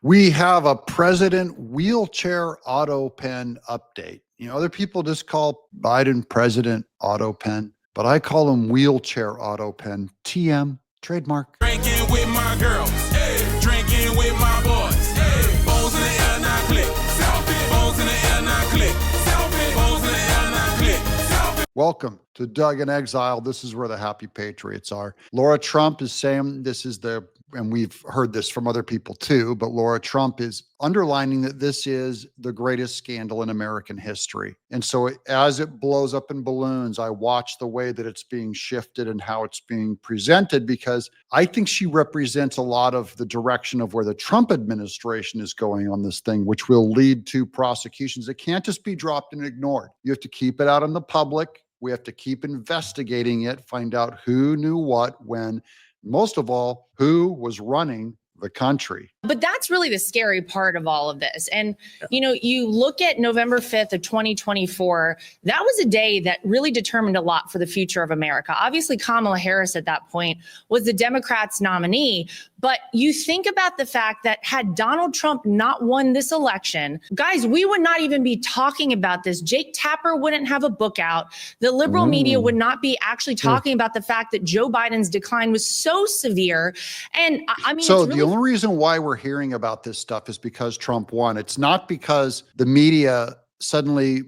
We have a president wheelchair auto pen update. You know, other people just call Biden president auto pen, but I call him wheelchair auto pen. TM, trademark. Drinking with my girls, hey. Drinking with my boys, hey. Bones in the air, now click. Selfie. Bones in the air, now click. Selfie. Bones in the air, now click. Selfie. Welcome to Doug in Exile. This is where the happy patriots are. Laura Trump is saying this is the, and we've heard this from other people too, but Laura Trump is underlining that this is the greatest scandal in American history. And so as it blows up in balloons, I watch the way that it's being shifted and how it's being presented, because I think she represents a lot of the direction of where the Trump administration is going on this thing, which will lead to prosecutions. It can't just be dropped and ignored. You have to keep it out in the public. We have to keep investigating it, find out who knew what, when, most of all, who was running the country. But that's really the scary part of all of this. And, you know, you look at November 5th of 2024, that was a day that really determined a lot for the future of America. Obviously, Kamala Harris at that point was the Democrats' nominee. But you think about the fact that had Donald Trump not won this election, guys, we would not even be talking about this. Jake Tapper wouldn't have a book out. The liberal media would not be actually talking about the fact that Joe Biden's decline was so severe. And I mean, so the only reason why we're hearing about this stuff is because Trump won. It's not because the media suddenly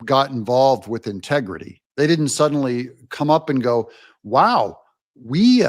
got involved with integrity. They didn't suddenly come up and go, wow, we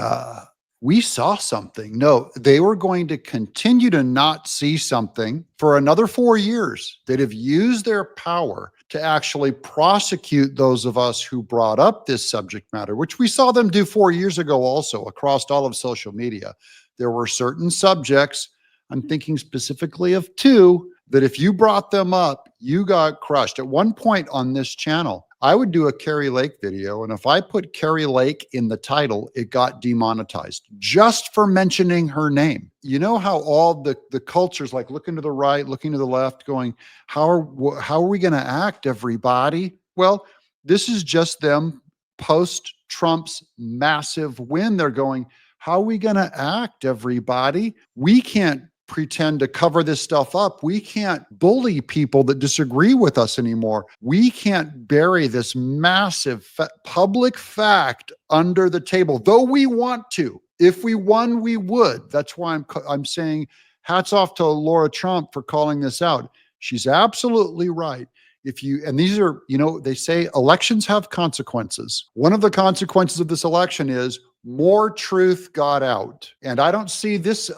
saw something. No, they were going to continue to not see something for another 4 years. They'd have used their power to actually prosecute those of us who brought up this subject matter, which we saw them do 4 years ago also across all of social media. There were certain subjects, I'm thinking specifically of two, that if you brought them up, you got crushed. At one point on this channel, I would do a Carrie Lake video, and if I put Carrie Lake in the title, it got demonetized just for mentioning her name. You know how all the cultures, like looking to the right, looking to the left, going, how are we going to act, everybody? Well, this is just them post-Trump's massive win. They're going, how are we going to act, everybody? We can't pretend to cover this stuff up. We can't bully people that disagree with us anymore. We can't bury this massive public fact under the table, though we want to. If we won, we would. That's why I'm saying hats off to Laura Trump for calling this out. She's absolutely right. And these are, you know, they say elections have consequences. One of the consequences of this election is more truth got out. And I don't see this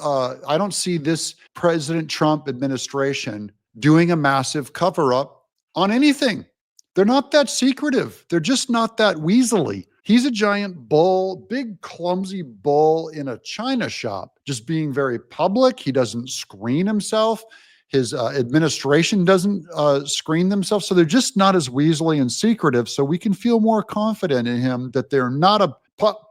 President Trump administration doing a massive cover-up on anything. They're not that secretive. They're just not that weaselly. He's a giant bull, big clumsy bull in a china shop, just being very public. He doesn't screen himself. His administration doesn't screen themselves. So they're just not as weaselly and secretive. So we can feel more confident in him that they're not a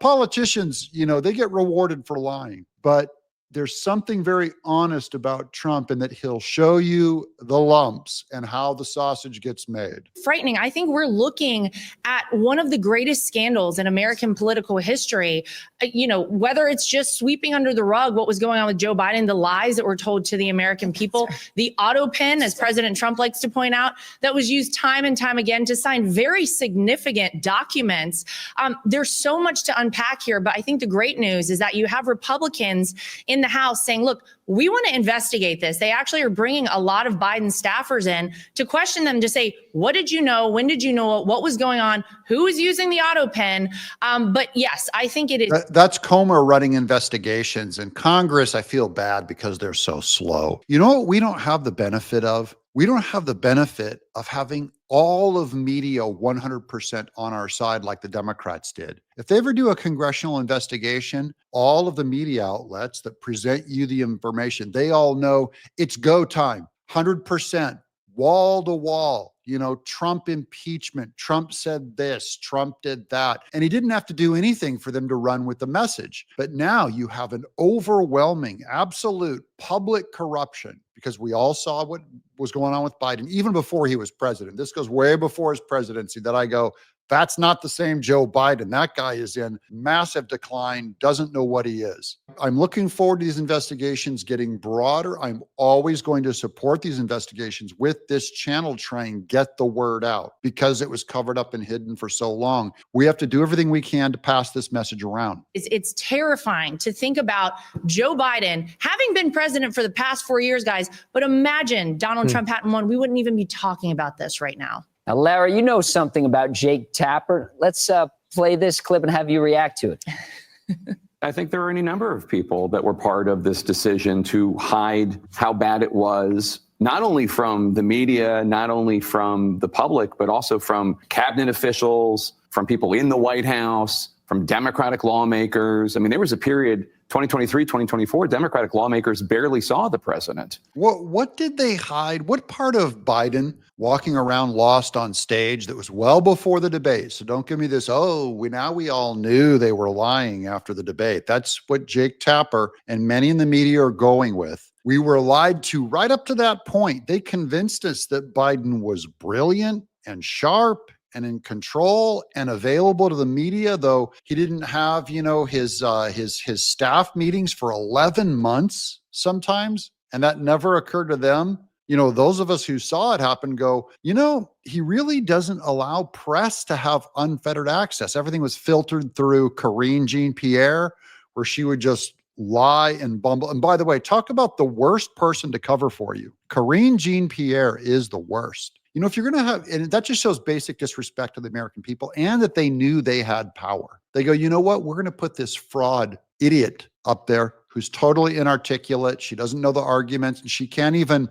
politicians, you know, they get rewarded for lying, but there's something very honest about Trump in that he'll show you the lumps and how the sausage gets made. Frightening. I think we're looking at one of the greatest scandals in American political history. You know, whether it's just sweeping under the rug what was going on with Joe Biden, the lies that were told to the American people, the auto pen, as President Trump likes to point out, that was used time and time again to sign very significant documents. There's so much to unpack here, but I think the great news is that you have Republicans in the House saying, look, we want to investigate this. They actually are bringing a lot of Biden staffers in to question them, to say, what did you know? When did you know? What was going on? Who was using the auto pen? But yes, I think it is. That's Comer running investigations. And Congress, I feel bad because they're so slow. You know what we don't have the benefit of? We don't have the benefit of having all of media 100% on our side like the Democrats did. If they ever do a congressional investigation, all of the media outlets that present you the information, they all know it's go time, 100%, wall to wall. You know, Trump impeachment, Trump said this, Trump did that. And he didn't have to do anything for them to run with the message. But now you have an overwhelming, absolute public corruption, because we all saw what was going on with Biden, even before he was president. This goes way before his presidency, that I go, That's not the same Joe Biden. That guy is in massive decline, doesn't know what he is. I'm looking forward to these investigations getting broader. I'm always going to support these investigations with this channel, try and get the word out because it was covered up and hidden for so long. We have to do everything we can to pass this message around. It's terrifying to think about Joe Biden having been president for the past 4 years, guys. But imagine Donald Trump hadn't won. We wouldn't even be talking about this right now. Now, Lara, you know something about Jake Tapper. Let's play this clip and have you react to it. I think there are any number of people that were part of this decision to hide how bad it was, not only from the media, not only from the public, but also from cabinet officials, from people in the White House, from Democratic lawmakers. I mean, there was a period, 2023, 2024, Democratic lawmakers barely saw the president. What did they hide? What part of Biden walking around lost on stage that was well before the debate? So don't give me this, now we all knew they were lying after the debate. That's what Jake Tapper and many in the media are going with. We were lied to right up to that point. They convinced us that Biden was brilliant and sharp and in control and available to the media, though he didn't have, his staff meetings for 11 months sometimes. And that never occurred to them. Those of us who saw it happen go, he really doesn't allow press to have unfettered access. Everything was filtered through Karine Jean-Pierre, where she would just lie and bumble. And by the way, talk about the worst person to cover for you. Karine Jean-Pierre is the worst. If you're going to have, and that just shows basic disrespect to the American people and that they knew they had power. They go, you know what? We're going to put this fraud idiot up there who's totally inarticulate. She doesn't know the arguments, and she can't even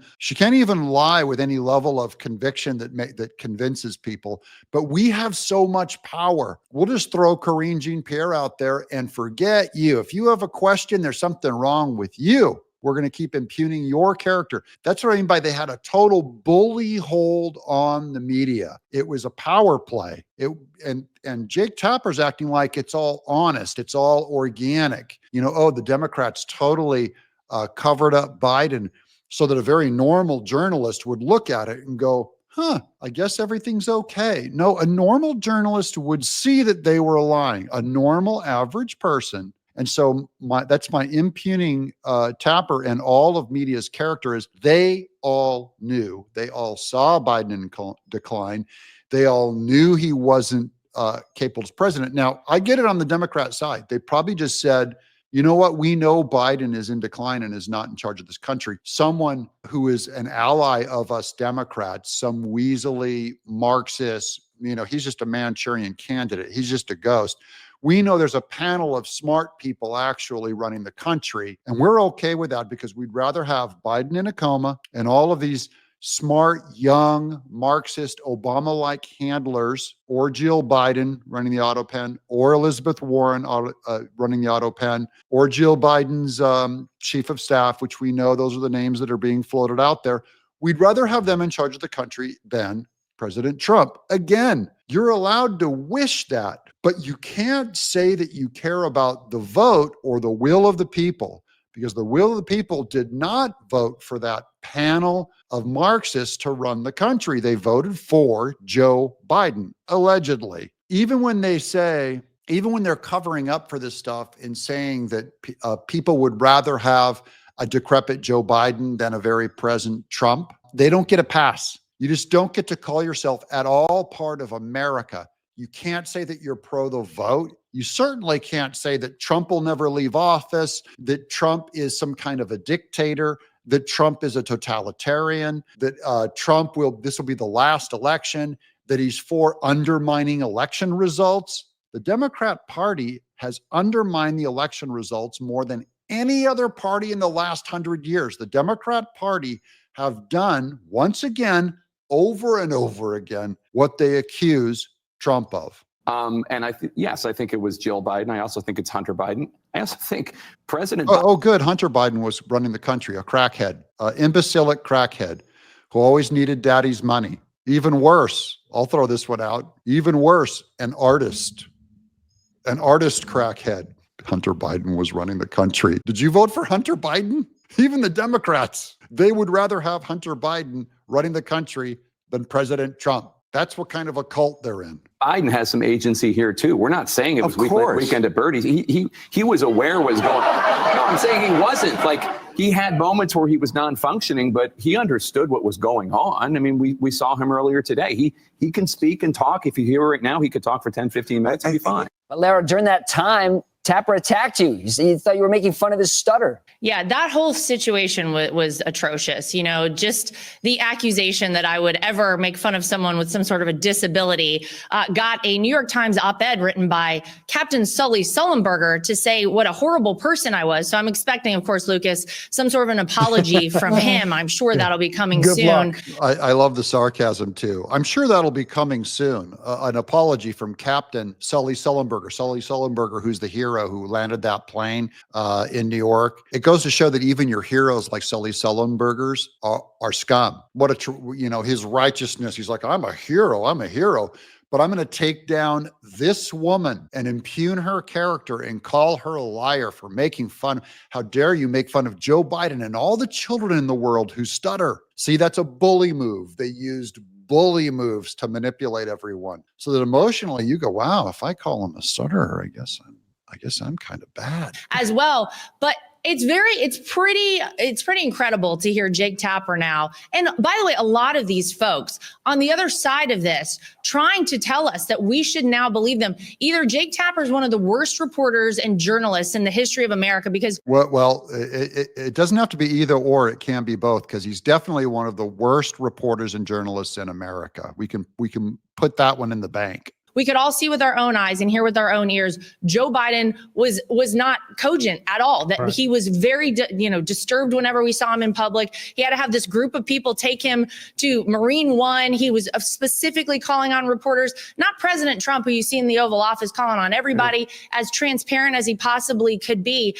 lie with any level of conviction that convinces people. But we have so much power. We'll just throw Karine Jean-Pierre out there and forget you. If you have a question, there's something wrong with you. We're going to keep impugning your character. That's what I mean by they had a total bully hold on the media. It was a power play. And Jake Tapper's acting like it's all honest. It's all organic. The Democrats totally covered up Biden so that a very normal journalist would look at it and go, I guess everything's okay. No, a normal journalist would see that they were lying. A normal average person. And so that's my impugning Tapper and all of media's character is they all knew. They all saw Biden in decline. They all knew he wasn't capable as president. Now, I get it on the Democrat side. They probably just said, you know what? We know Biden is in decline and is not in charge of this country. Someone who is an ally of us Democrats, some weaselly Marxist, he's just a Manchurian candidate. He's just a ghost. We know there's a panel of smart people actually running the country, and we're okay with that because we'd rather have Biden in a coma and all of these smart, young, Marxist, Obama-like handlers, or Jill Biden running the autopen, or Elizabeth Warren running the autopen, or Jill Biden's chief of staff, which we know those are the names that are being floated out there. We'd rather have them in charge of the country than President Trump. Again, you're allowed to wish that, but you can't say that you care about the vote or the will of the people, because the will of the people did not vote for that panel of Marxists to run the country. They voted for Joe Biden, allegedly. Even when they're covering up for this stuff and saying that people would rather have a decrepit Joe Biden than a very present Trump, they don't get a pass. You just don't get to call yourself at all part of America. You can't say that you're pro the vote. You certainly can't say that Trump will never leave office, that Trump is some kind of a dictator, that Trump is a totalitarian, that this will be the last election, that he's for undermining election results. The Democrat Party has undermined the election results more than any other party in the last 100 years. The Democrat Party have done, once again, over and over again, what they accuse Trump of. And I think it was Jill Biden. I also think it's Hunter Biden. I also think President good. Hunter Biden was running the country, a crackhead, imbecilic crackhead who always needed daddy's money. Even worse, I'll throw this one out. Even worse, an artist crackhead. Hunter Biden was running the country. Did you vote for Hunter Biden? Even the Democrats, they would rather have Hunter Biden running the country than President Trump. That's what kind of a cult they're in. Biden has some agency here too. We're not saying it was weekend at Birdies. He was aware what was going on. No, I'm saying he wasn't. Like, he had moments where he was non-functioning, but he understood what was going on. I mean, we saw him earlier today. He can speak and talk. If you hear right now, he could talk for 10, 15 minutes and be fine. But Lara, during that time, Tapper attacked you. He thought you were making fun of his stutter. Yeah, that whole situation was atrocious. You know, just the accusation that I would ever make fun of someone with some sort of a disability got a New York Times op-ed written by Captain Sully Sullenberger to say what a horrible person I was. So I'm expecting, of course, Lucas, some sort of an apology from him. I'm sure that'll be coming Good soon. luck. I love the sarcasm too. I'm sure that'll be coming soon. An apology from Captain Sully Sullenberger, who's the hero who landed that plane in New York. It goes to show that even your heroes like Sully Sullenberger's are scum. What his righteousness. He's like, I'm a hero. But I'm going to take down this woman and impugn her character and call her a liar for making fun. How dare you make fun of Joe Biden and all the children in the world who stutter? See, that's a bully move. They used bully moves to manipulate everyone so that emotionally you go, wow, if I call him a stutterer, I guess I'm kind of bad as well. But it's pretty incredible to hear Jake Tapper now. And by the way, a lot of these folks on the other side of this trying to tell us that we should now believe them. Either Jake Tapper is one of the worst reporters and journalists in the history of America because it doesn't have to be either or, it can be both, because he's definitely one of the worst reporters and journalists in America. We can put that one in the bank. We could all see with our own eyes and hear with our own ears. Joe Biden was not cogent at all. That right. He was very, disturbed whenever we saw him in public. He had to have this group of people take him to Marine One. He was specifically calling on reporters, not President Trump, who you see in the Oval Office, calling on everybody as transparent as he possibly could be.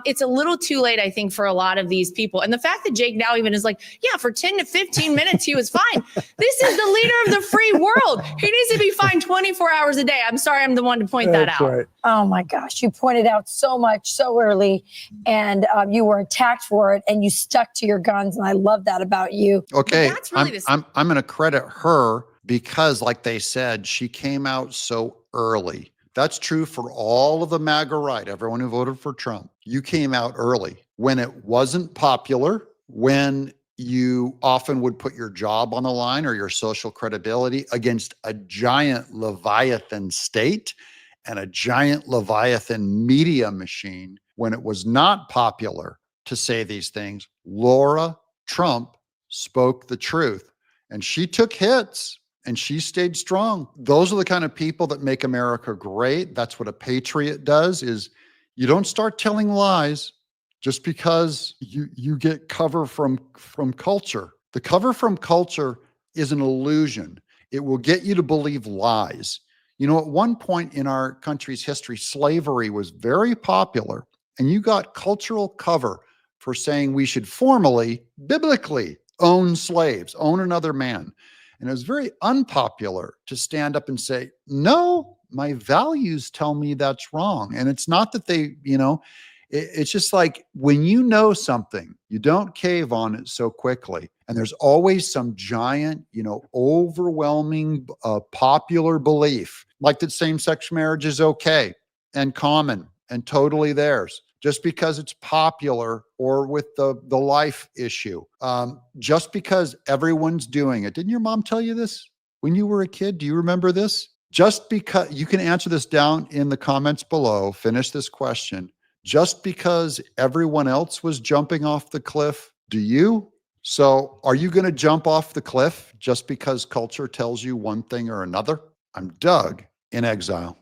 It's a little too late, I think, for a lot of these people. And the fact that Jake now even is like, yeah, for 10 to 15 minutes, he was fine. This is the leader of the free world. He needs to be fined 24 hours a day. I'm sorry, I'm the one to point that out. Right. Oh my gosh, you pointed out so much so early, and you were attacked for it, and you stuck to your guns, and I love that about you. Okay, that's really I'm going to credit her because, like they said, she came out so early. That's true for all of the MAGA right, everyone who voted for Trump. You came out early when it wasn't popular, when you often would put your job on the line or your social credibility against a giant Leviathan state and a giant Leviathan media machine. When it was not popular to say these things, Lara Trump spoke the truth, and she took hits and she stayed strong. Those are the kind of people that make America great. That's what a patriot does, is you don't start telling lies just because you get cover from culture. The cover from culture is an illusion. It will get you to believe lies. You know, at one point in our country's history, slavery was very popular, and you got cultural cover for saying we should formally, biblically own slaves, own another man. And it was very unpopular to stand up and say, no, my values tell me that's wrong. And it's not that they, it's just like when you know something, you don't cave on it so quickly. And there's always some giant, overwhelming popular belief, like that same-sex marriage is okay and common and totally theirs, just because it's popular, or with the life issue, just because everyone's doing it. Didn't your mom tell you this when you were a kid? Do you remember this? Just because, you can answer this down in the comments below, finish this question. Just because everyone else was jumping off the cliff, do you? So are you going to jump off the cliff just because culture tells you one thing or another? I'm Doug in Exile.